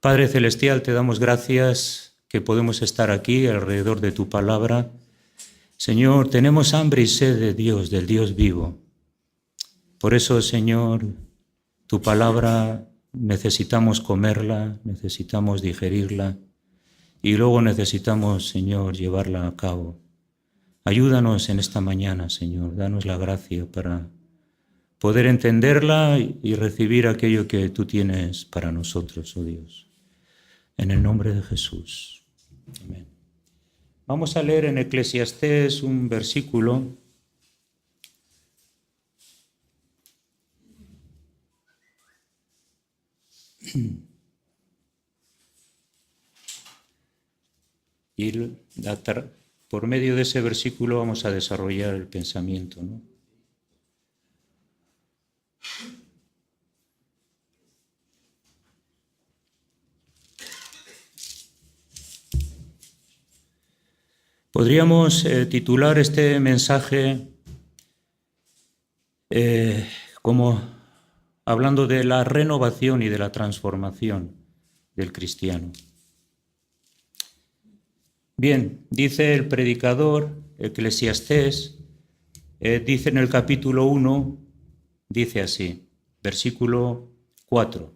Padre Celestial, te damos gracias que podemos estar aquí alrededor de tu palabra. Señor, tenemos hambre y sed de Dios, del Dios vivo. Por eso, Señor, tu palabra necesitamos comerla, necesitamos digerirla y luego necesitamos, Señor, llevarla a cabo. Ayúdanos en esta mañana, Señor, danos la gracia para poder entenderla y recibir aquello que tú tienes para nosotros, oh Dios. En el nombre de Jesús. Amén. Vamos a leer en Eclesiastés un versículo. Y por medio de ese versículo vamos a desarrollar el pensamiento, ¿no? Podríamos titular este mensaje como hablando de la renovación y de la transformación del cristiano. Bien, dice el predicador Eclesiastés, dice en el capítulo 1, dice así, versículo 4.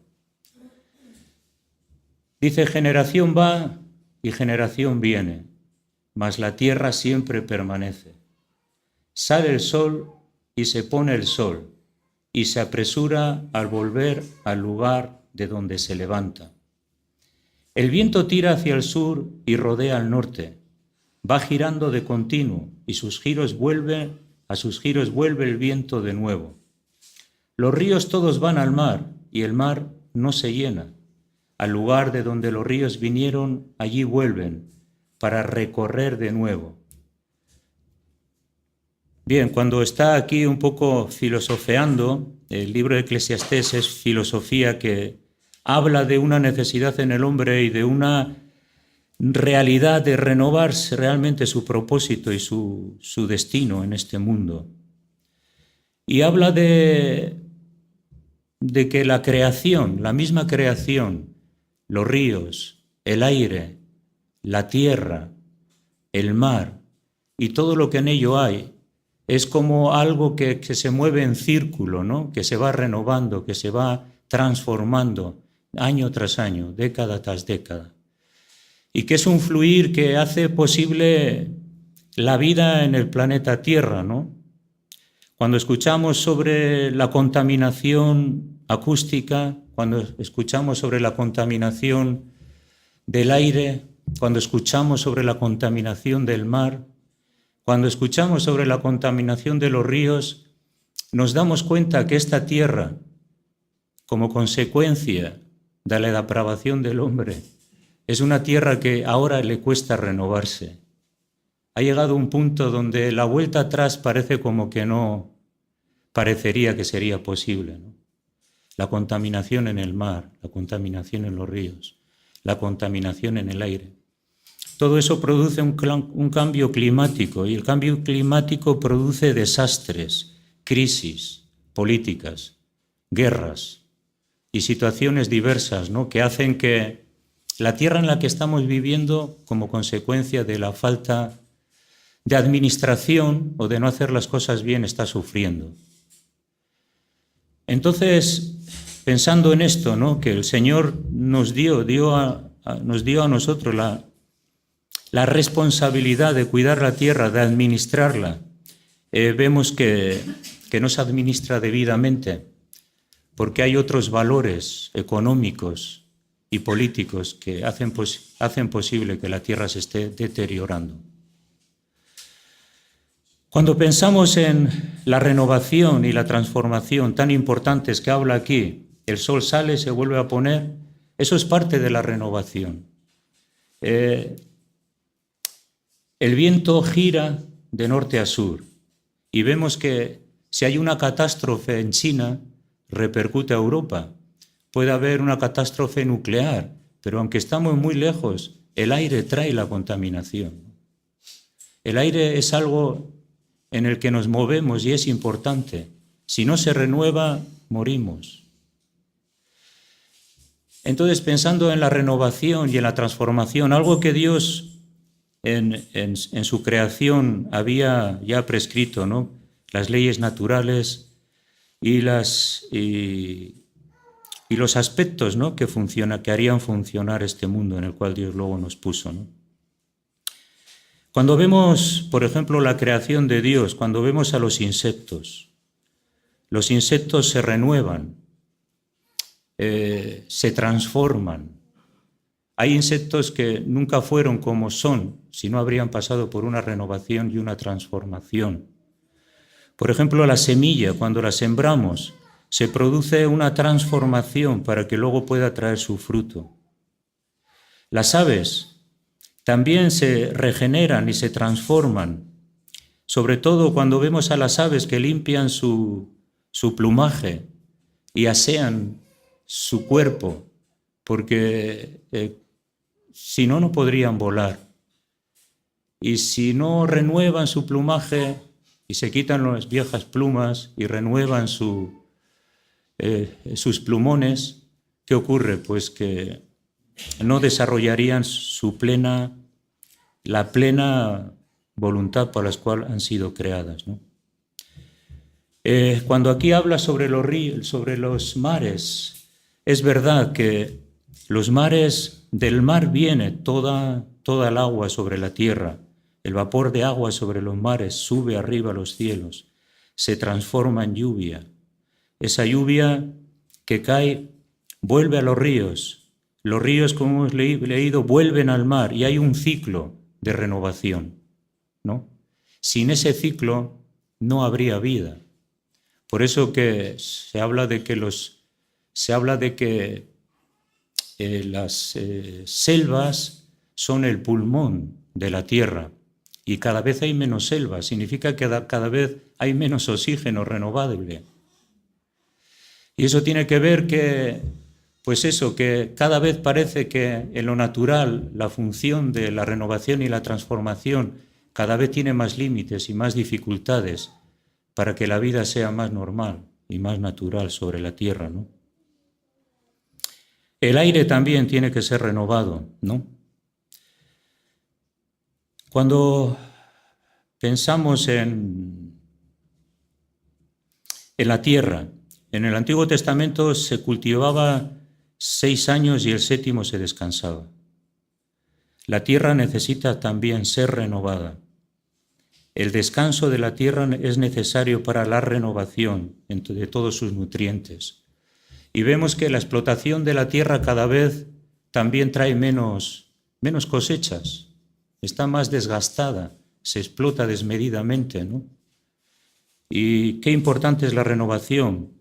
Dice, generación va y generación viene, mas la tierra siempre permanece. Sale el sol y se pone el sol, y se apresura al volver al lugar de donde se levanta. El viento tira hacia el sur y rodea al norte. Va girando de continuo, y a sus giros vuelve el viento de nuevo. Los ríos todos van al mar, y el mar no se llena. Al lugar de donde los ríos vinieron, allí vuelven, para recorrer de nuevo. Bien, cuando está aquí un poco filosofeando, el libro de Eclesiastés es filosofía que habla de una necesidad en el hombre y de una realidad de renovarse realmente su propósito y su destino en este mundo. Y habla de que la creación, la misma creación, los ríos, el aire, la tierra, el mar y todo lo que en ello hay, es como algo que se mueve en círculo, ¿no? Que se va renovando, que se va transformando año tras año, década tras década. Y que es un fluir que hace posible la vida en el planeta Tierra, ¿no? Cuando escuchamos sobre la contaminación acústica, cuando escuchamos sobre la contaminación del aire, cuando escuchamos sobre la contaminación del mar, cuando escuchamos sobre la contaminación de los ríos, nos damos cuenta que esta tierra, como consecuencia de la depravación del hombre, es una tierra que ahora le cuesta renovarse. Ha llegado un punto donde la vuelta atrás parece como que no parecería que sería posible, ¿no? La contaminación en el mar, la contaminación en los ríos, la contaminación en el aire. Todo eso produce un cambio climático y el cambio climático produce desastres, crisis políticas, guerras y situaciones diversas, ¿no? Que hacen que la tierra en la que estamos viviendo, como consecuencia de la falta de administración o de no hacer las cosas bien, está sufriendo. Entonces, pensando en esto, ¿no? Que el Señor nos dio a nosotros la responsabilidad de cuidar la tierra, de administrarla, vemos que no se administra debidamente, porque hay otros valores económicos y políticos que hacen posible que la tierra se esté deteriorando. Cuando pensamos en la renovación y la transformación tan importantes que habla aquí, el sol sale, se vuelve a poner, eso es parte de la renovación. El viento gira de norte a sur y vemos que si hay una catástrofe en China, repercute a Europa. Puede haber una catástrofe nuclear, pero aunque estamos muy lejos, el aire trae la contaminación. El aire es algo en el que nos movemos y es importante. Si no se renueva, morimos. Entonces, pensando en la renovación y en la transformación, algo que Dios en su creación había ya prescrito, ¿no? Las leyes naturales y los aspectos, ¿no? que harían funcionar este mundo en el cual Dios luego nos puso, ¿no? Cuando vemos, por ejemplo, la creación de Dios, cuando vemos a los insectos se renuevan, se transforman. Hay insectos que nunca fueron como son, si no habrían pasado por una renovación y una transformación. Por ejemplo, la semilla, cuando la sembramos, se produce una transformación para que luego pueda traer su fruto. Las aves también se regeneran y se transforman, sobre todo cuando vemos a las aves que limpian su plumaje y asean su cuerpo, porque si no, no podrían volar. Y si no renuevan su plumaje y se quitan las viejas plumas y renuevan sus plumones, ¿qué ocurre? Pues que no desarrollarían la plena voluntad por la cual han sido creadas, ¿no? Cuando aquí habla sobre los ríos, sobre los mares, es verdad que los mares, del mar viene toda el agua sobre la tierra, el vapor de agua sobre los mares sube arriba a los cielos, se transforma en lluvia. Esa lluvia que cae vuelve a los ríos, como hemos leído, vuelven al mar y hay un ciclo de renovación, ¿no? Sin ese ciclo no habría vida. Por eso que se habla de que las selvas son el pulmón de la tierra y cada vez hay menos selvas, significa que cada vez hay menos oxígeno renovable. Y eso tiene que ver que cada vez parece que en lo natural la función de la renovación y la transformación cada vez tiene más límites y más dificultades para que la vida sea más normal y más natural sobre la tierra, ¿no? El aire también tiene que ser renovado, ¿no? Cuando pensamos en la tierra, en el Antiguo Testamento se cultivaba 6 años y el 7º se descansaba. La tierra necesita también ser renovada. El descanso de la tierra es necesario para la renovación de todos sus nutrientes. Y vemos que la explotación de la tierra cada vez también trae menos cosechas. Está más desgastada, se explota desmedidamente, ¿no? Y qué importante es la renovación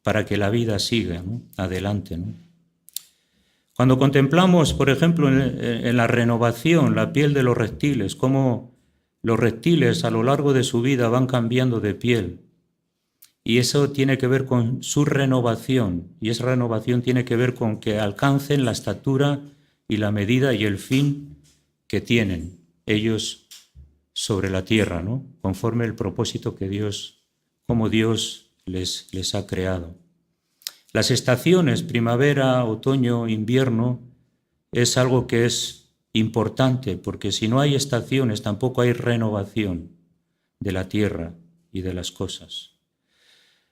para que la vida siga, ¿no? Adelante, ¿no? Cuando contemplamos, por ejemplo, en la renovación, la piel de los reptiles, cómo los reptiles a lo largo de su vida van cambiando de piel, y eso tiene que ver con su renovación, y esa renovación tiene que ver con que alcancen la estatura y la medida y el fin que tienen ellos sobre la tierra, ¿no? Conforme el propósito que como Dios les ha creado. Las estaciones, primavera, otoño, invierno, es algo que es importante, porque si no hay estaciones tampoco hay renovación de la tierra y de las cosas.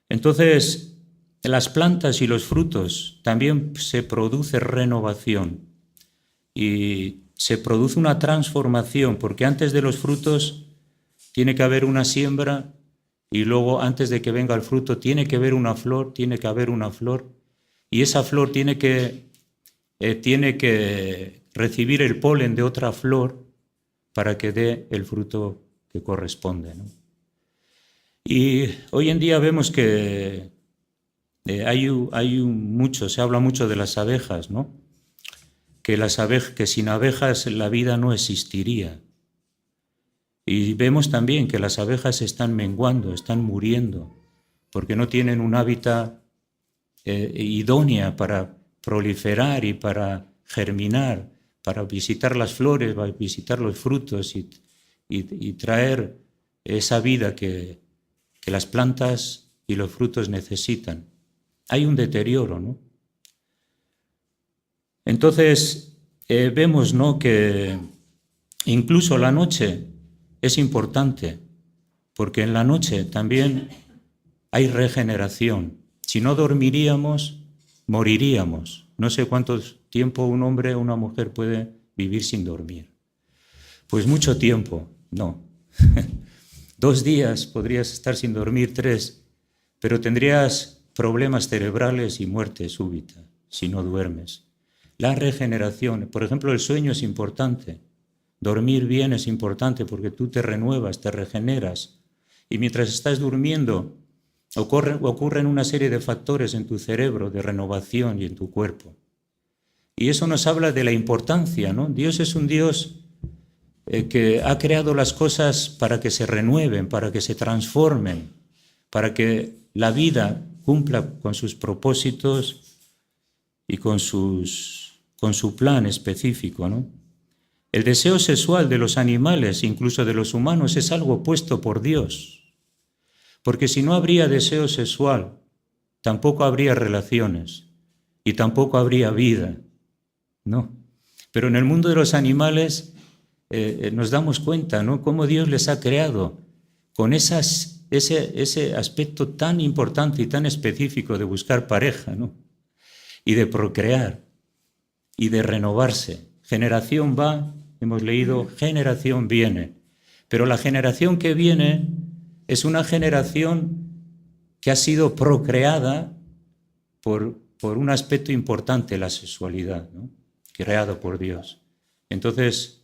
Entonces, en las plantas y los frutos también se produce renovación y se produce una transformación, porque antes de los frutos tiene que haber una siembra y luego antes de que venga el fruto tiene que haber una flor, y esa flor tiene que recibir el polen de otra flor para que dé el fruto que corresponde, ¿no? Y hoy en día vemos que se habla mucho de las abejas, ¿no? Que sin abejas la vida no existiría. Y vemos también que las abejas están menguando, están muriendo, porque no tienen un hábitat idónea para proliferar y para germinar, para visitar las flores, para visitar los frutos y traer esa vida que las plantas y los frutos necesitan. Hay un deterioro, ¿no? Entonces, vemos, ¿no?, que incluso la noche es importante, porque en la noche también hay regeneración. Si no dormiríamos, moriríamos. No sé cuánto tiempo un hombre o una mujer puede vivir sin dormir. Pues mucho tiempo, no. 2 días podrías estar sin dormir, 3, pero tendrías problemas cerebrales y muerte súbita si no duermes. La regeneración, por ejemplo, el sueño es importante. Dormir bien es importante porque tú te renuevas, te regeneras. Y mientras estás durmiendo, ocurren una serie de factores en tu cerebro de renovación y en tu cuerpo. Y eso nos habla de la importancia, ¿no? Dios es un Dios que ha creado las cosas para que se renueven, para que se transformen, para que la vida cumpla con sus propósitos y con su plan específico, ¿no? El deseo sexual de los animales, incluso de los humanos, es algo puesto por Dios. Porque si no habría deseo sexual, tampoco habría relaciones y tampoco habría vida, ¿no? Pero en el mundo de los animales nos damos cuenta, ¿no?, cómo Dios les ha creado con ese aspecto tan importante y tan específico de buscar pareja, ¿no?, y de procrear y de renovarse. Generación va, hemos leído, generación viene. Pero la generación que viene es una generación que ha sido procreada por un aspecto importante, la sexualidad, ¿no?, creado por Dios. Entonces,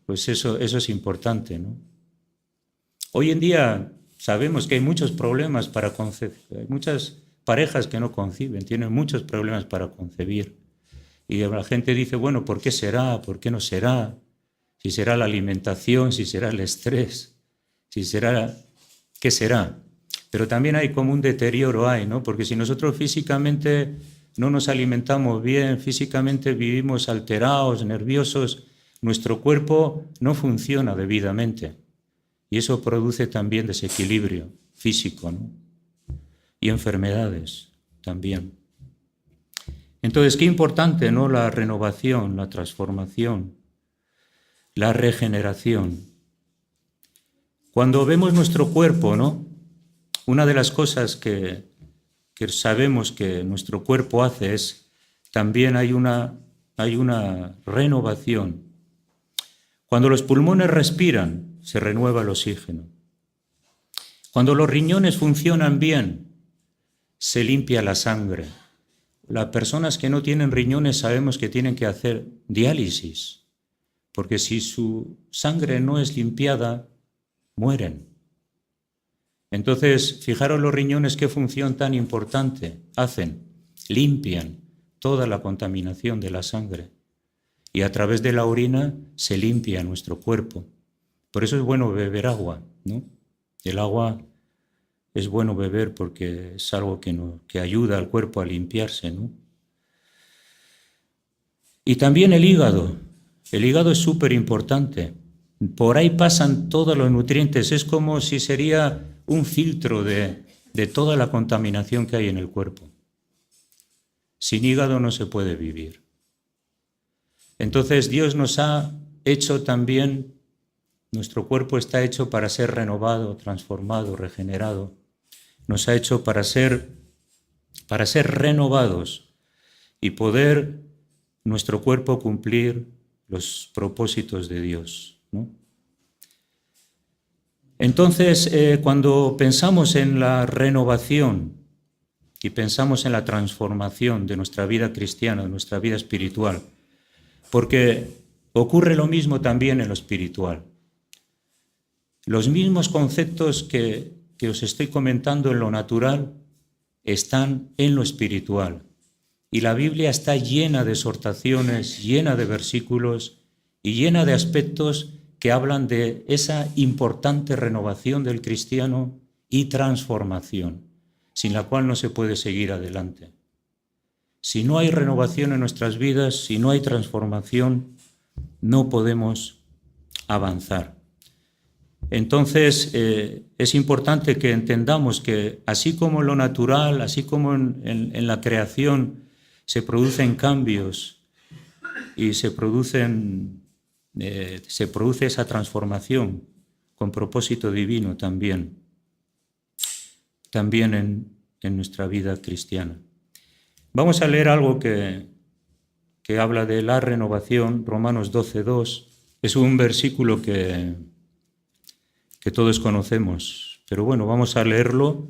pues eso es importante, ¿no? Hoy en día sabemos que hay muchos problemas para concebir, hay muchas parejas que no conciben, tienen muchos problemas para concebir. Y la gente dice, bueno, ¿por qué será? ¿Por qué no será? Si será la alimentación, si será el estrés, si será, ¿qué será? Pero también hay como un deterioro, ¿no? Porque si nosotros físicamente no nos alimentamos bien, físicamente vivimos alterados, nerviosos, nuestro cuerpo no funciona debidamente. Y eso produce también desequilibrio físico, ¿no?, y enfermedades también. Entonces, qué importante, ¿no?, la renovación, la transformación, la regeneración. Cuando vemos nuestro cuerpo, ¿no?, una de las cosas que sabemos que nuestro cuerpo hace es, también hay una renovación. Cuando los pulmones respiran, se renueva el oxígeno. Cuando los riñones funcionan bien, se limpia la sangre. Las personas que no tienen riñones sabemos que tienen que hacer diálisis, porque si su sangre no es limpiada, mueren. Entonces, fijaros los riñones qué función tan importante hacen. Limpian toda la contaminación de la sangre y a través de la orina se limpia nuestro cuerpo. Por eso es bueno beber agua, ¿no? El agua es bueno beber porque es algo que ayuda al cuerpo a limpiarse, ¿no? Y también el hígado. El hígado es súper importante. Por ahí pasan todos los nutrientes. Es como si sería un filtro de toda la contaminación que hay en el cuerpo. Sin hígado no se puede vivir. Entonces Dios nos ha hecho también, nuestro cuerpo está hecho para ser renovado, transformado, regenerado. Nos ha hecho para ser renovados y poder nuestro cuerpo cumplir los propósitos de Dios, ¿no? Entonces, cuando pensamos en la renovación y pensamos en la transformación de nuestra vida cristiana, de nuestra vida espiritual, porque ocurre lo mismo también en lo espiritual. Los mismos conceptos que os estoy comentando en lo natural están en lo espiritual. Y la Biblia está llena de exhortaciones, llena de versículos y llena de aspectos que hablan de esa importante renovación del cristiano y transformación, sin la cual no se puede seguir adelante. Si no hay renovación en nuestras vidas, si no hay transformación, no podemos avanzar. Entonces, es importante que entendamos que así como en lo natural, así como en la creación, se producen cambios y se produce esa transformación con propósito divino también en nuestra vida cristiana. Vamos a leer algo que habla de la renovación, Romanos 12:2. Es un versículo que todos conocemos, pero bueno, vamos a leerlo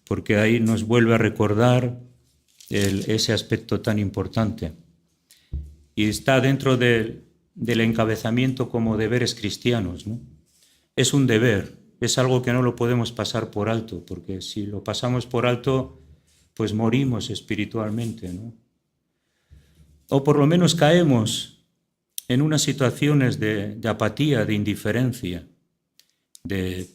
porque ahí nos vuelve a recordar ese aspecto tan importante. Y está dentro del encabezamiento como deberes cristianos, ¿no? Es un deber, es algo que no lo podemos pasar por alto, porque si lo pasamos por alto, pues morimos espiritualmente, ¿no? O por lo menos caemos en unas situaciones de apatía, de indiferencia, de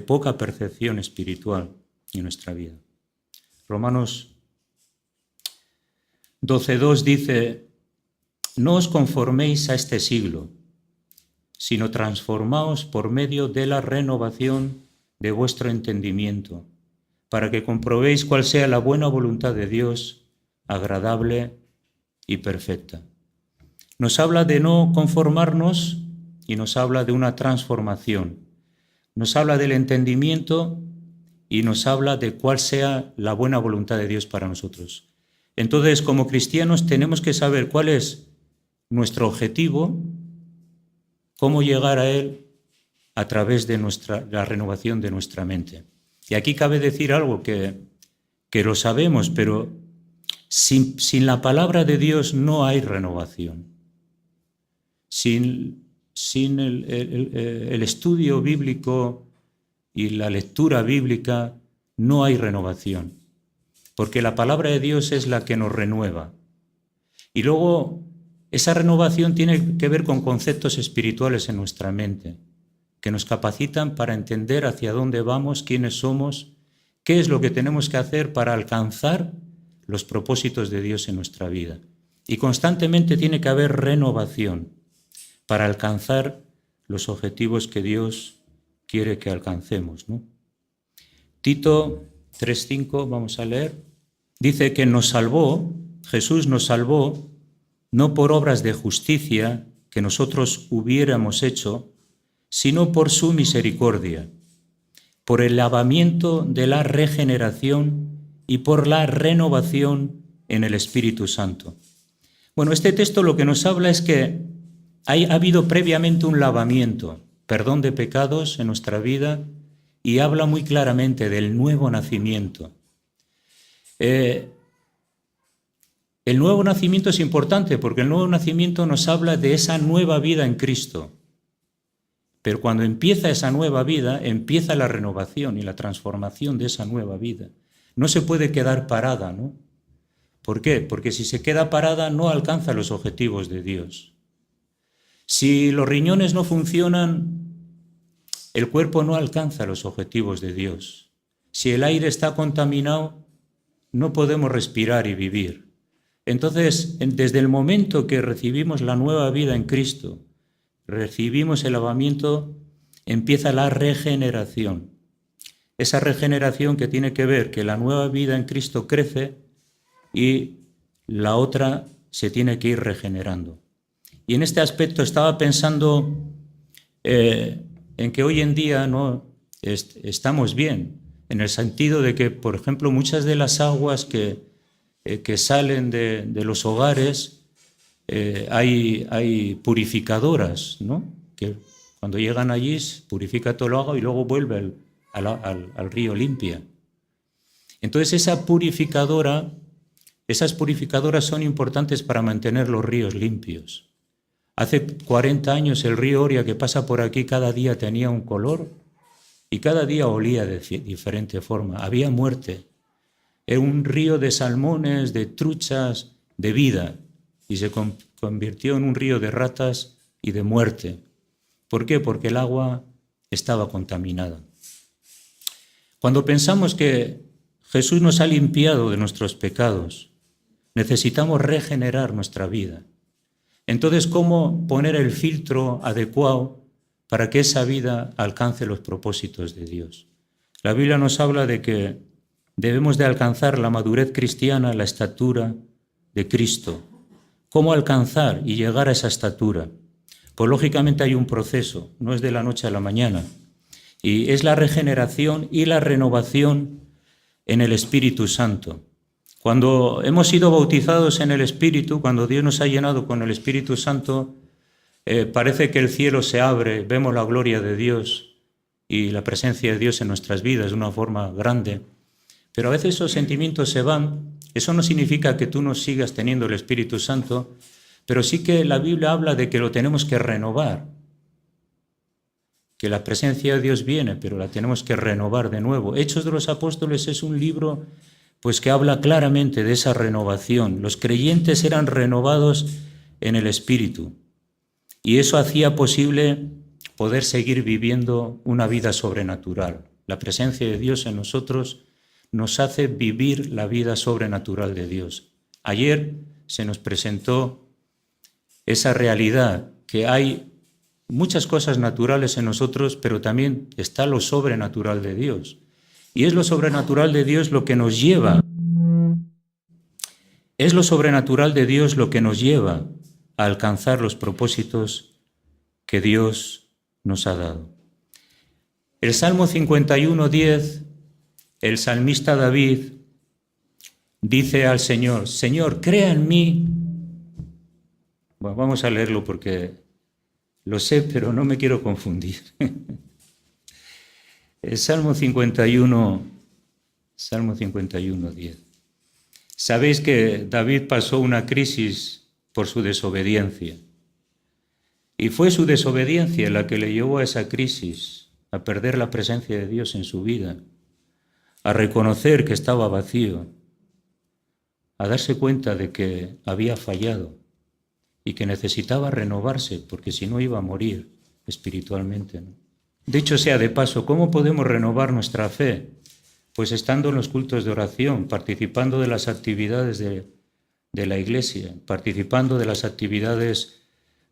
poca percepción espiritual en nuestra vida. Romanos 12:2 dice: no os conforméis a este siglo, sino transformaos por medio de la renovación de vuestro entendimiento, para que comprobéis cuál sea la buena voluntad de Dios, agradable y perfecta. Nos habla de no conformarnos y nos habla de una transformación. Nos habla del entendimiento y nos habla de cuál sea la buena voluntad de Dios para nosotros. Entonces, como cristianos, tenemos que saber cuál es nuestro objetivo, cómo llegar a él a través de la renovación de nuestra mente. Y aquí cabe decir algo que lo sabemos, pero sin la palabra de Dios no hay renovación. Sin el estudio bíblico y la lectura bíblica no hay renovación, porque la palabra de Dios es la que nos renueva. Y luego esa renovación tiene que ver con conceptos espirituales en nuestra mente, que nos capacitan para entender hacia dónde vamos, quiénes somos, qué es lo que tenemos que hacer para alcanzar los propósitos de Dios en nuestra vida. Y constantemente tiene que haber renovación para alcanzar los objetivos que Dios quiere que alcancemos, ¿no? Tito 3:5, vamos a leer, dice que nos salvó, Jesús nos salvó, no por obras de justicia que nosotros hubiéramos hecho, sino por su misericordia, por el lavamiento de la regeneración y por la renovación en el Espíritu Santo. Bueno, este texto lo que nos habla es que ha habido previamente un lavamiento, perdón de pecados en nuestra vida, y habla muy claramente del nuevo nacimiento. El nuevo nacimiento es importante porque el nuevo nacimiento nos habla de esa nueva vida en Cristo. Pero cuando empieza esa nueva vida, empieza la renovación y la transformación de esa nueva vida. No se puede quedar parada, ¿no? ¿Por qué? Porque si se queda parada no alcanza los objetivos de Dios. Si los riñones no funcionan, el cuerpo no alcanza los objetivos de Dios. Si el aire está contaminado, no podemos respirar y vivir. Entonces, desde el momento que recibimos la nueva vida en Cristo, recibimos el lavamiento, empieza la regeneración. Esa regeneración que tiene que ver que la nueva vida en Cristo crece y la otra se tiene que ir regenerando. Y en este aspecto estaba pensando en que hoy en día no estamos bien, en el sentido de que, por ejemplo, muchas de las aguas que salen de los hogares, hay purificadoras, ¿no? Que cuando llegan allí purifica todo el agua y luego vuelve al río limpia. Entonces esas purificadoras son importantes para mantener los ríos limpios. Hace 40 años el río Oria, que pasa por aquí, cada día tenía un color y cada día olía de diferente forma. Había muerte. Era un río de salmones, de truchas, de vida, y se convirtió en un río de ratas y de muerte. ¿Por qué? Porque el agua estaba contaminada. Cuando pensamos que Jesús nos ha limpiado de nuestros pecados, necesitamos regenerar nuestra vida. Entonces, ¿cómo poner el filtro adecuado para que esa vida alcance los propósitos de Dios? La Biblia nos habla de que debemos de alcanzar la madurez cristiana, la estatura de Cristo. ¿Cómo alcanzar y llegar a esa estatura? Pues lógicamente hay un proceso, no es de la noche a la mañana, y es la regeneración y la renovación en el Espíritu Santo. Cuando hemos sido bautizados en el Espíritu, cuando Dios nos ha llenado con el Espíritu Santo, parece que el cielo se abre, vemos la gloria de Dios y la presencia de Dios en nuestras vidas de una forma grande. Pero a veces esos sentimientos se van. Eso no significa que tú no sigas teniendo el Espíritu Santo, pero sí que la Biblia habla de que lo tenemos que renovar, que la presencia de Dios viene, pero la tenemos que renovar de nuevo. Hechos de los Apóstoles es un libro pues que habla claramente de esa renovación. Los creyentes eran renovados en el Espíritu y eso hacía posible poder seguir viviendo una vida sobrenatural. La presencia de Dios en nosotros nos hace vivir la vida sobrenatural de Dios. Ayer se nos presentó esa realidad que hay muchas cosas naturales en nosotros, pero también está lo sobrenatural de Dios. Y es lo sobrenatural de Dios lo que nos lleva. Es lo sobrenatural de Dios lo que nos lleva a alcanzar los propósitos que Dios nos ha dado. El Salmo 51:10, el salmista David dice al Señor: Señor, crea en mí. Bueno, vamos a leerlo porque lo sé, pero no me quiero confundir. El Salmo 51:10. Sabéis que David pasó una crisis por su desobediencia. Y fue su desobediencia la que le llevó a esa crisis, a perder la presencia de Dios en su vida, a reconocer que estaba vacío, a darse cuenta de que había fallado y que necesitaba renovarse, porque si no iba a morir espiritualmente, ¿no? Dicho sea de paso, ¿cómo podemos renovar nuestra fe? Pues estando en los cultos de oración, participando de las actividades de la Iglesia, participando de las actividades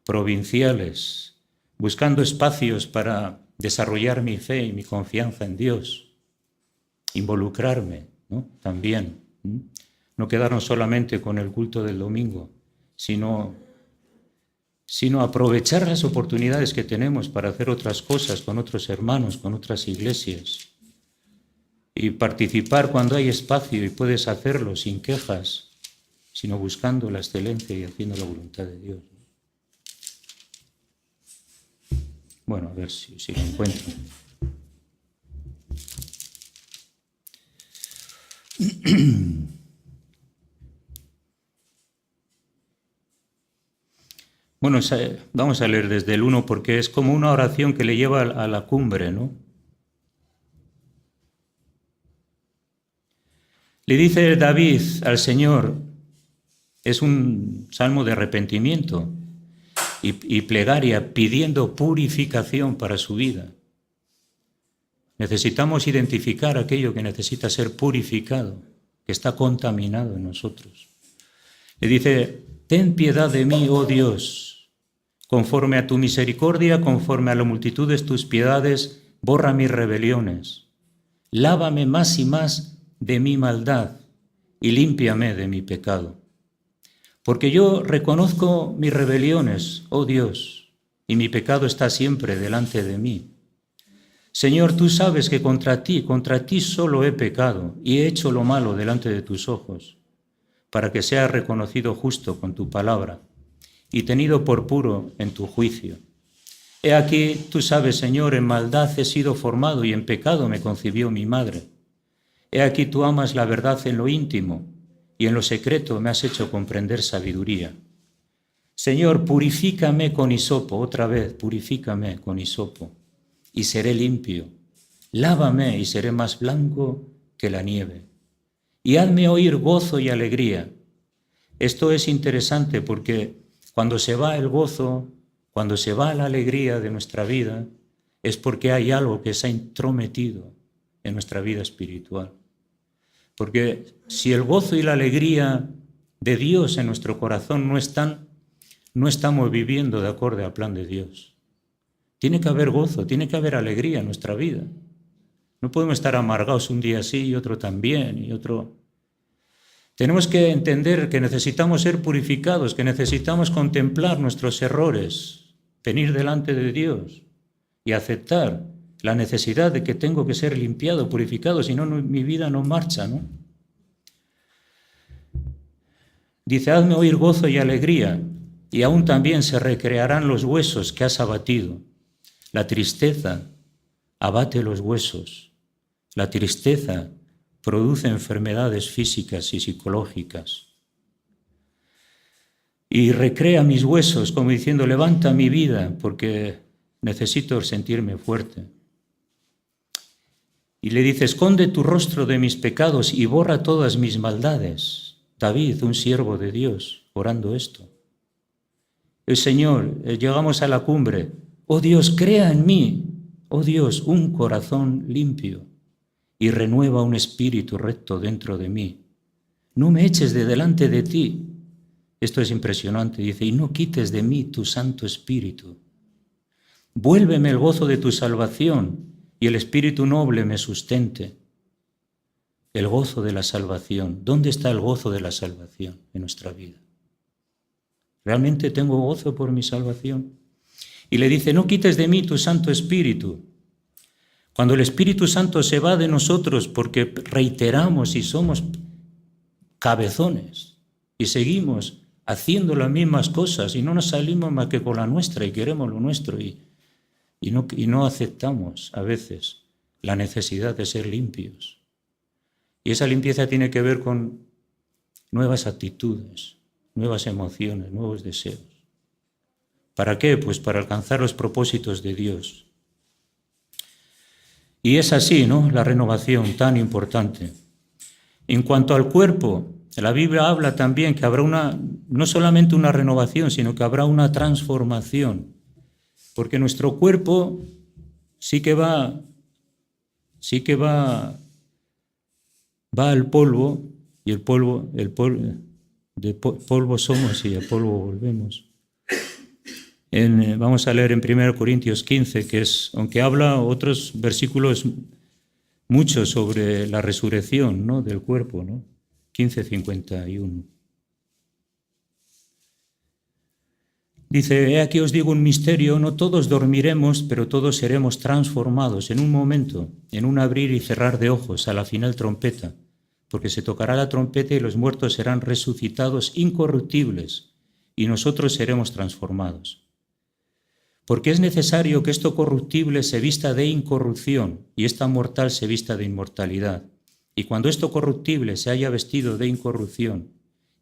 provinciales, buscando espacios para desarrollar mi fe y mi confianza en Dios, involucrarme, ¿no? También, no quedarnos solamente con el culto del domingo, sino aprovechar las oportunidades que tenemos para hacer otras cosas con otros hermanos, con otras iglesias, y participar cuando hay espacio y puedes hacerlo sin quejas, sino buscando la excelencia y haciendo la voluntad de Dios. Bueno, a ver si lo encuentro. Bueno, vamos a leer desde el 1 porque es como una oración que le lleva a la cumbre, ¿no? Le dice David al Señor, es un salmo de arrepentimiento y plegaria pidiendo purificación para su vida. Necesitamos identificar aquello que necesita ser purificado, que está contaminado en nosotros. Le dice: ten piedad de mí, oh Dios, conforme a tu misericordia, conforme a la multitud de tus piedades, borra mis rebeliones. Lávame más y más de mi maldad y límpiame de mi pecado. Porque yo reconozco mis rebeliones, oh Dios, y mi pecado está siempre delante de mí. Señor, tú sabes que contra ti solo he pecado y he hecho lo malo delante de tus ojos, para que sea reconocido justo con tu palabra y tenido por puro en tu juicio. He aquí, tú sabes, Señor, en maldad he sido formado y en pecado me concibió mi madre. He aquí, tú amas la verdad en lo íntimo y en lo secreto me has hecho comprender sabiduría. Señor, purifícame con hisopo, otra vez, purifícame con hisopo, y seré limpio. Lávame y seré más blanco que la nieve. Y hazme oír gozo y alegría. Esto es interesante porque cuando se va el gozo, cuando se va la alegría de nuestra vida, es porque hay algo que se ha intrometido en nuestra vida espiritual. Porque si el gozo y la alegría de Dios en nuestro corazón no están, no estamos viviendo de acuerdo al plan de Dios. Tiene que haber gozo, tiene que haber alegría en nuestra vida. No podemos estar amargados un día así y otro también y otro. Tenemos que entender que necesitamos ser purificados, que necesitamos contemplar nuestros errores, venir delante de Dios y aceptar la necesidad de que tengo que ser limpiado, purificado, si no, mi vida no marcha, ¿no? Dice, hazme oír gozo y alegría, y aún también se recrearán los huesos que has abatido. La tristeza abate los huesos. La tristeza produce enfermedades físicas y psicológicas. Y recrea mis huesos, como diciendo, levanta mi vida, porque necesito sentirme fuerte. Y le dice, esconde tu rostro de mis pecados y borra todas mis maldades. David, un siervo de Dios, orando esto. El Señor, llegamos a la cumbre. Oh Dios, crea en mí, oh Dios, un corazón limpio y renueva un espíritu recto dentro de mí. No me eches de delante de ti. Esto es impresionante, dice, y no quites de mí tu Santo Espíritu. Vuélveme el gozo de tu salvación y el espíritu noble me sustente. El gozo de la salvación. ¿Dónde está el gozo de la salvación en nuestra vida? ¿Realmente tengo gozo por mi salvación? Y le dice, no quites de mí tu Santo Espíritu. Cuando el Espíritu Santo se va de nosotros porque reiteramos y somos cabezones y seguimos haciendo las mismas cosas y no nos salimos más que con la nuestra y queremos lo nuestro y no aceptamos a veces la necesidad de ser limpios. Y esa limpieza tiene que ver con nuevas actitudes, nuevas emociones, nuevos deseos. ¿Para qué? Pues para alcanzar los propósitos de Dios. Y es así, ¿no? La renovación tan importante. En cuanto al cuerpo, la Biblia habla también que habrá no solamente una renovación, sino que habrá una transformación. Porque nuestro cuerpo sí que va al polvo, y de polvo somos y al polvo volvemos. Vamos a leer en 1 Corintios 15, que es, aunque habla otros versículos muchos sobre la resurrección, ¿no?, del cuerpo, ¿no? 15:51. Dice, he aquí os digo un misterio, no todos dormiremos, pero todos seremos transformados en un momento, en un abrir y cerrar de ojos, a la final trompeta, porque se tocará la trompeta y los muertos serán resucitados incorruptibles y nosotros seremos transformados. Porque es necesario que esto corruptible se vista de incorrupción y esta mortal se vista de inmortalidad. Y cuando esto corruptible se haya vestido de incorrupción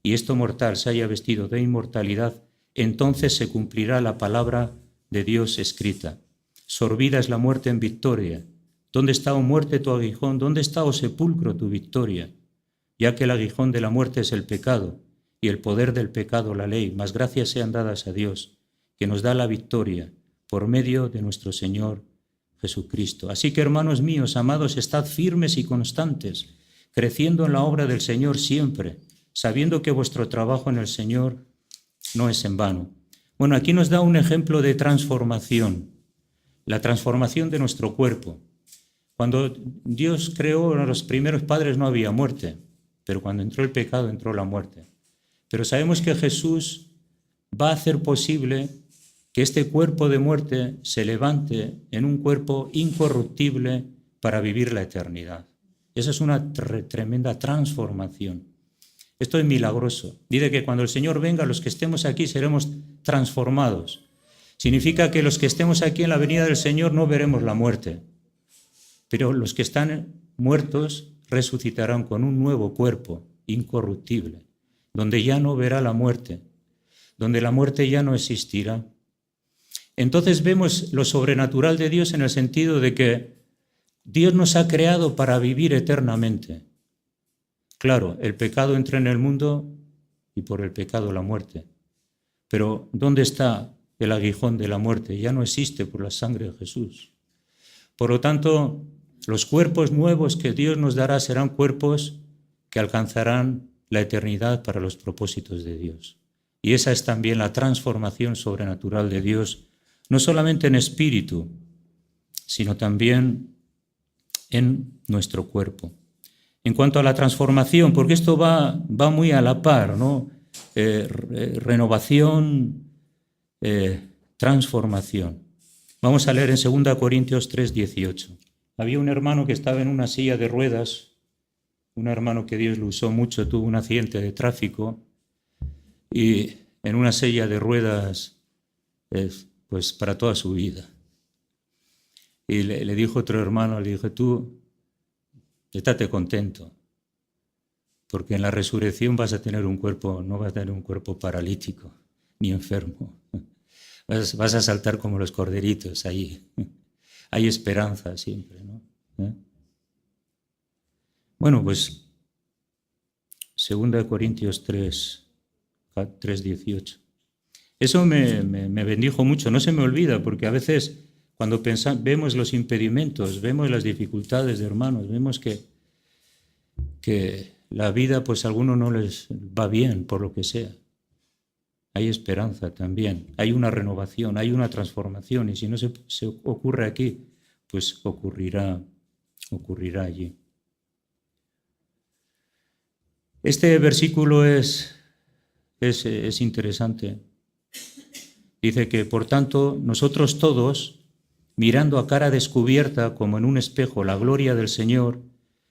y esto mortal se haya vestido de inmortalidad, entonces se cumplirá la palabra de Dios escrita. Sorbida es la muerte en victoria. ¿Dónde está, oh muerte, tu aguijón? ¿Dónde está, oh sepulcro, tu victoria? Ya que el aguijón de la muerte es el pecado y el poder del pecado la ley, mas gracias sean dadas a Dios, que nos da la victoria por medio de nuestro Señor Jesucristo. Así que, hermanos míos, amados, estad firmes y constantes, creciendo en la obra del Señor siempre, sabiendo que vuestro trabajo en el Señor no es en vano. Bueno, aquí nos da un ejemplo de transformación, la transformación de nuestro cuerpo. Cuando Dios creó a los primeros padres no había muerte, pero cuando entró el pecado entró la muerte. Pero sabemos que Jesús va a hacer posible que este cuerpo de muerte se levante en un cuerpo incorruptible para vivir la eternidad. Esa es una tremenda transformación. Esto es milagroso. Dice que cuando el Señor venga, los que estemos aquí seremos transformados. Significa que los que estemos aquí en la venida del Señor no veremos la muerte, pero los que están muertos resucitarán con un nuevo cuerpo incorruptible, donde ya no verá la muerte, donde la muerte ya no existirá. Entonces vemos lo sobrenatural de Dios en el sentido de que Dios nos ha creado para vivir eternamente. Claro, el pecado entra en el mundo y por el pecado la muerte. Pero ¿dónde está el aguijón de la muerte? Ya no existe por la sangre de Jesús. Por lo tanto, los cuerpos nuevos que Dios nos dará serán cuerpos que alcanzarán la eternidad para los propósitos de Dios. Y esa es también la transformación sobrenatural de Dios, no solamente en espíritu, sino también en nuestro cuerpo. En cuanto a la transformación, porque esto va muy a la par, ¿no? Renovación, transformación. Vamos a leer en 2 Corintios 3:18. Había un hermano que estaba en una silla de ruedas, un hermano que Dios lo usó mucho, tuvo un accidente de tráfico y en una silla de ruedas pues para toda su vida. Y le dijo otro hermano, le dije, tú, estate contento, porque en la resurrección vas a tener un cuerpo, no vas a tener un cuerpo paralítico ni enfermo. Vas a saltar como los corderitos ahí. Hay esperanza siempre, ¿no? Bueno, pues 2 Corintios 3:18. Eso me bendijo mucho, no se me olvida, porque a veces cuando vemos los impedimentos, vemos las dificultades de hermanos, vemos que la vida pues a algunos no les va bien por lo que sea. Hay esperanza también, hay una renovación, hay una transformación, y si no se ocurre aquí, pues ocurrirá allí. Este versículo es interesante. Dice que, por tanto, nosotros todos, mirando a cara descubierta como en un espejo la gloria del Señor,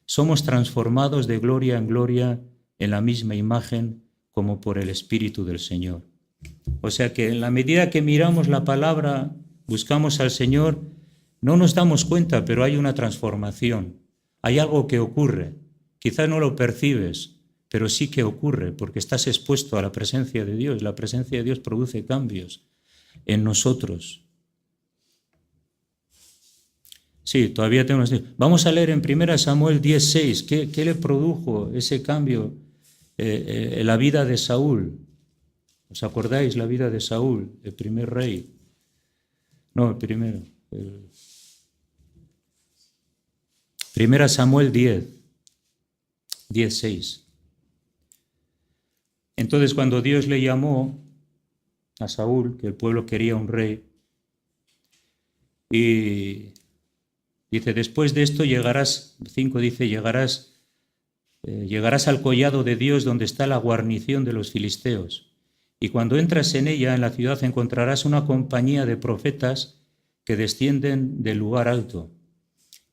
somos transformados de gloria en gloria en la misma imagen como por el Espíritu del Señor. O sea que en la medida que miramos la palabra, buscamos al Señor, no nos damos cuenta, pero hay una transformación, hay algo que ocurre. Quizás no lo percibes, pero sí que ocurre, porque estás expuesto a la presencia de Dios. La presencia de Dios produce cambios en nosotros. Sí, todavía tenemos... Vamos a leer en 1 Samuel 10:6, ¿qué le produjo ese cambio en la vida de Saúl? ¿Os acordáis la vida de Saúl, el primer rey? No, el primero. 1 Samuel 10:6. Entonces, cuando Dios le llamó a Saúl, que el pueblo quería un rey, y dice, después de esto llegarás, 5 dice, llegarás al collado de Dios donde está la guarnición de los filisteos. Y cuando entras en ella, en la ciudad, encontrarás una compañía de profetas que descienden del lugar alto.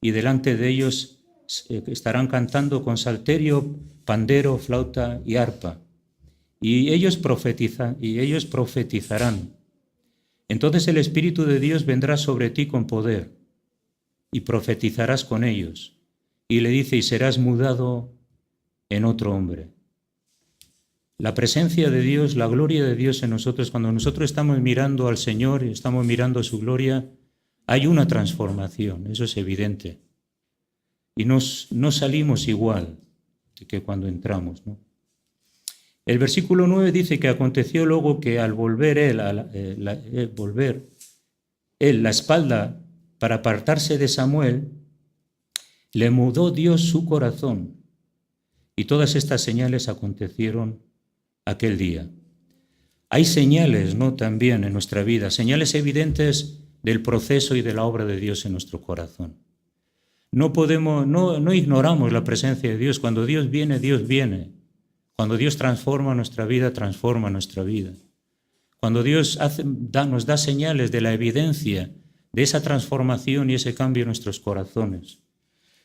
Y delante de ellos estarán cantando con salterio, pandero, flauta y arpa. Y ellos profetizarán. Entonces el Espíritu de Dios vendrá sobre ti con poder, y profetizarás con ellos. Y le dice, y serás mudado en otro hombre. La presencia de Dios, la gloria de Dios en nosotros, cuando nosotros estamos mirando al Señor y estamos mirando su gloria, hay una transformación, eso es evidente. Y no salimos igual que cuando entramos, ¿no? El versículo 9 dice que aconteció luego que al volver la espalda para apartarse de Samuel, le mudó Dios su corazón. Y todas estas señales acontecieron aquel día. Hay señales, ¿no?, también en nuestra vida, señales evidentes del proceso y de la obra de Dios en nuestro corazón. No ignoramos la presencia de Dios. Cuando Dios viene, Dios viene. Cuando Dios transforma nuestra vida, transforma nuestra vida. Cuando Dios nos da señales de la evidencia de esa transformación y ese cambio en nuestros corazones.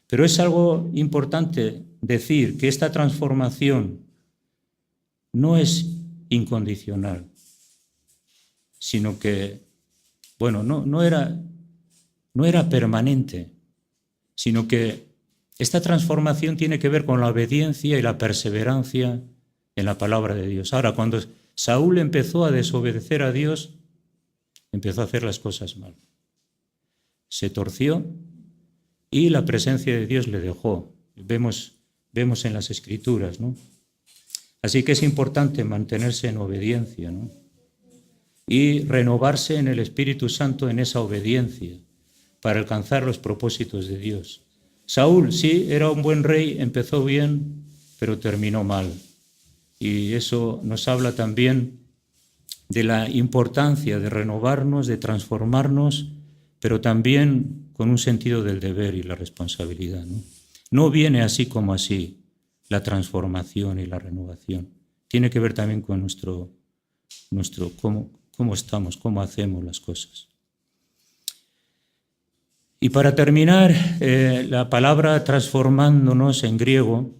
Pero es algo importante decir que esta transformación no es incondicional, sino que, no era permanente, sino que esta transformación tiene que ver con la obediencia y la perseverancia en la palabra de Dios. Ahora, cuando Saúl empezó a desobedecer a Dios, empezó a hacer las cosas mal. Se torció y la presencia de Dios le dejó. Vemos en las Escrituras, ¿no? Así que es importante mantenerse en obediencia, ¿no? Y renovarse en el Espíritu Santo en esa obediencia para alcanzar los propósitos de Dios. Saúl, sí, era un buen rey, empezó bien, pero terminó mal. Y eso nos habla también de la importancia de renovarnos, de transformarnos, pero también con un sentido del deber y la responsabilidad, ¿no? No viene así como así la transformación y la renovación. Tiene que ver también con nuestro cómo estamos, cómo hacemos las cosas. Y para terminar, la palabra transformándonos en griego,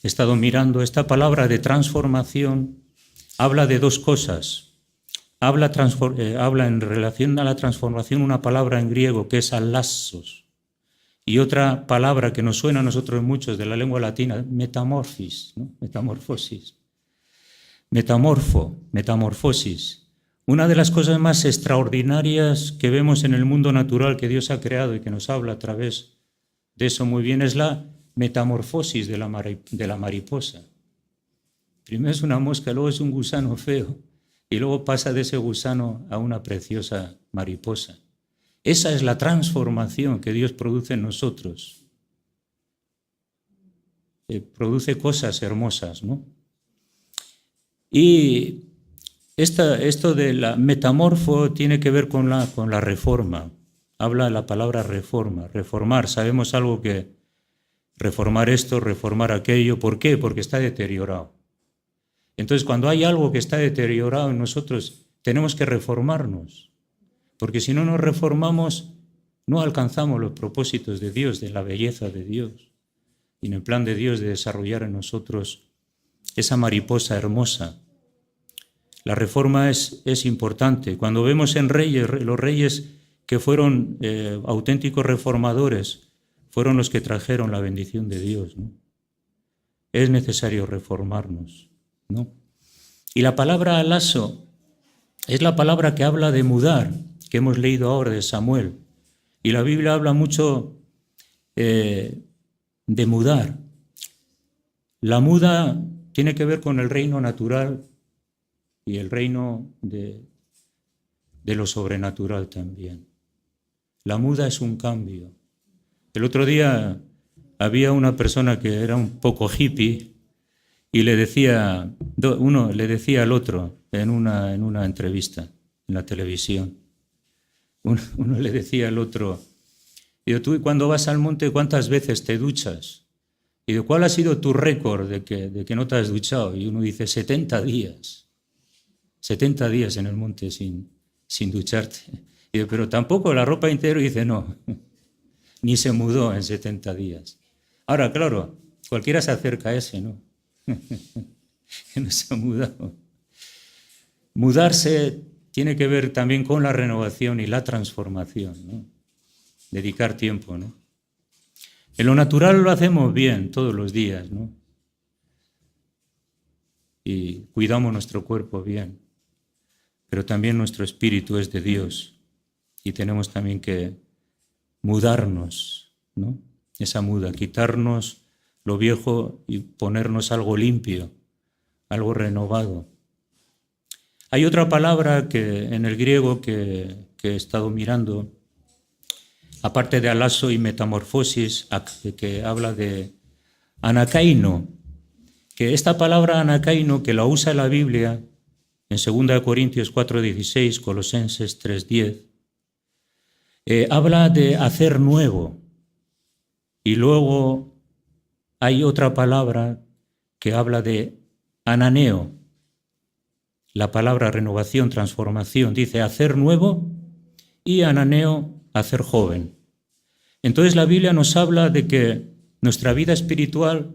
he estado mirando, esta palabra de transformación habla de dos cosas. Habla en relación a la transformación una palabra en griego que es alassos y otra palabra que nos suena a nosotros muchos de la lengua latina, metamorfis, ¿no? Metamorfosis. Metamorfosis. Una de las cosas más extraordinarias que vemos en el mundo natural que Dios ha creado y que nos habla a través de eso muy bien es la metamorfosis de la mariposa. Primero es una mosca, luego es un gusano feo y luego pasa de ese gusano a una preciosa mariposa. Esa es la transformación que Dios produce en nosotros. Produce cosas hermosas, ¿no? Y esto de la metamorfo tiene que ver con la reforma. Habla la palabra reforma, reformar. Sabemos algo que reformar esto, reformar aquello. ¿Por qué? Porque está deteriorado. Entonces, cuando hay algo que está deteriorado en nosotros, tenemos que reformarnos. Porque si no nos reformamos, no alcanzamos los propósitos de Dios, de la belleza de Dios. Y en el plan de Dios de desarrollar en nosotros esa mariposa hermosa. La reforma es importante. Cuando vemos en reyes, los reyes que fueron auténticos reformadores, fueron los que trajeron la bendición de Dios, ¿no? Es necesario reformarnos, ¿no? Y la palabra alaso es la palabra que habla de mudar, que hemos leído ahora de Samuel. Y la Biblia habla mucho de mudar. La muda tiene que ver con el reino natural y el reino de lo sobrenatural también. La muda es un cambio. El otro día había una persona que era un poco hippie y uno le decía al otro en una entrevista en la televisión. Uno le decía al otro, digo, tú cuando vas al monte, ¿cuántas veces te duchas? Y digo, ¿cuál ha sido tu récord de que no te has duchado? Y uno dice, 70 días. 70 días en el monte sin ducharte. Y digo, pero tampoco la ropa interior. Y dice, no, ni se mudó en 70 días. Ahora, claro, cualquiera se acerca a ese, ¿no? Que no se ha mudado. Mudarse tiene que ver también con la renovación y la transformación, ¿no? Dedicar tiempo, ¿no? En lo natural lo hacemos bien todos los días, ¿no? Y cuidamos nuestro cuerpo bien, pero también nuestro espíritu es de Dios y tenemos también que mudarnos, ¿no? Esa muda, quitarnos lo viejo y ponernos algo limpio, algo renovado. Hay otra palabra que en el griego que he estado mirando, aparte de alaso y metamorfosis, que habla de anakaino, que esta palabra anakaino, que la usa la Biblia en 2 Corintios 4:16, Colosenses 3:10, habla de hacer nuevo. Y luego hay otra palabra que habla de ananeo, la palabra renovación, transformación, dice hacer nuevo y ananeo, hacer joven. Entonces la Biblia nos habla de que nuestra vida espiritual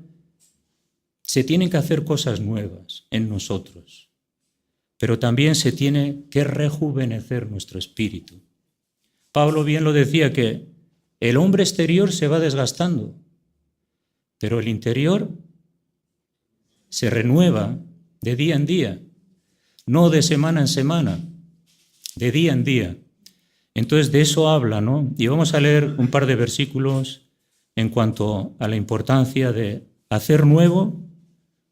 se tienen que hacer cosas nuevas en nosotros, pero también se tiene que rejuvenecer nuestro espíritu. Pablo bien lo decía, que el hombre exterior se va desgastando, pero el interior se renueva de día en día, no de semana en semana, de día en día. Entonces de eso habla, ¿no? Y vamos a leer un par de versículos en cuanto a la importancia de hacer nuevo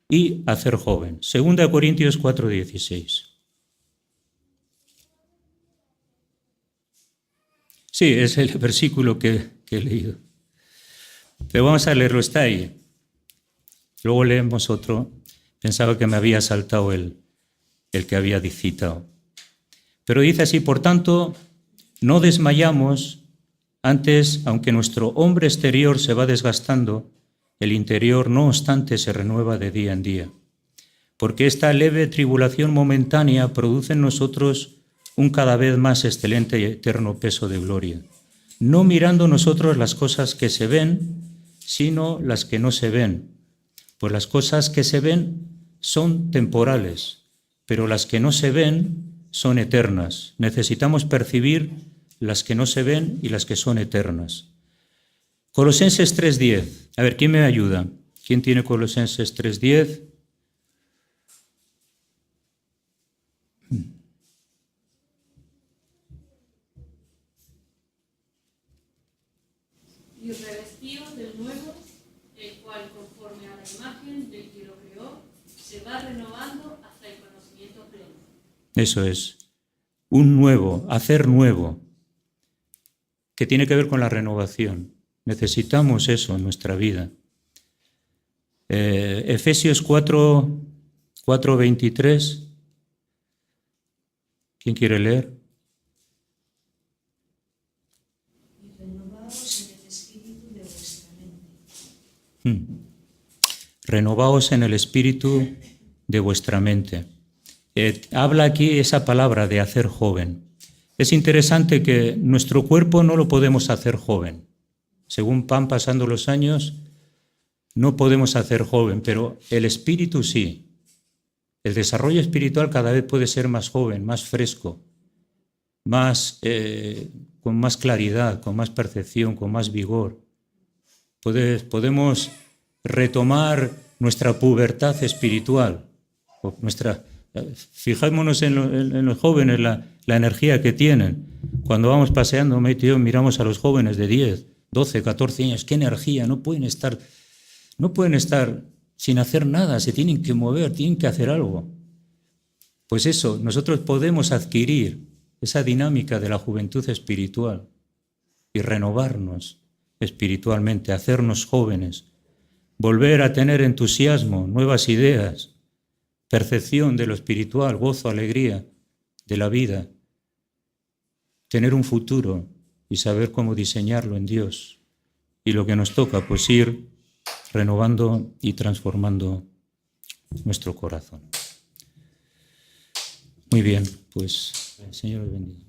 y hacer joven. 2 Corintios 4:16. Sí, es el versículo que he leído. Pero vamos a leerlo, está ahí. Luego leemos otro. Pensaba que me había saltado el que había citado. Pero dice así, por tanto, no desmayamos, Antes, aunque nuestro hombre exterior se va desgastando, el interior, no obstante, se renueva de día en día. Porque esta leve tribulación momentánea produce en nosotros un cada vez más excelente y eterno peso de gloria. No mirando nosotros las cosas que se ven, sino las que no se ven. Pues las cosas que se ven son temporales, pero las que no se ven son eternas. Necesitamos percibir las que no se ven y las que son eternas. Colosenses 3:10. A ver, ¿quién me ayuda? ¿Quién tiene Colosenses 3:10? Y revestidos del nuevo, el cual conforme a la imagen del que lo creó, se va renovando hasta el conocimiento pleno. Eso es. Un nuevo, hacer nuevo, que tiene que ver con la renovación. Necesitamos eso en nuestra vida. Efesios 4:23. ¿Quién quiere leer? Y renovaos en el espíritu de vuestra mente. Renovaos en el espíritu de vuestra mente. Habla aquí esa palabra de hacer joven. Es interesante que nuestro cuerpo no lo podemos hacer joven. Según van pasando los años, no podemos hacer joven, pero el espíritu sí. El desarrollo espiritual cada vez puede ser más joven, más fresco, con más claridad, con más percepción, con más vigor. Podemos retomar nuestra pubertad espiritual. Fijémonos en los jóvenes, la energía que tienen. Cuando vamos paseando, Maite y yo miramos a los jóvenes de 10, 12, 14 años. ¡Qué energía! No pueden estar sin hacer nada, se tienen que mover, tienen que hacer algo. Pues eso, nosotros podemos adquirir esa dinámica de la juventud espiritual y renovarnos espiritualmente, hacernos jóvenes, volver a tener entusiasmo, nuevas ideas, percepción de lo espiritual, gozo, alegría de la vida, tener un futuro y saber cómo diseñarlo en Dios. Y lo que nos toca, pues ir renovando y transformando nuestro corazón. Muy bien, pues el Señor os bendiga.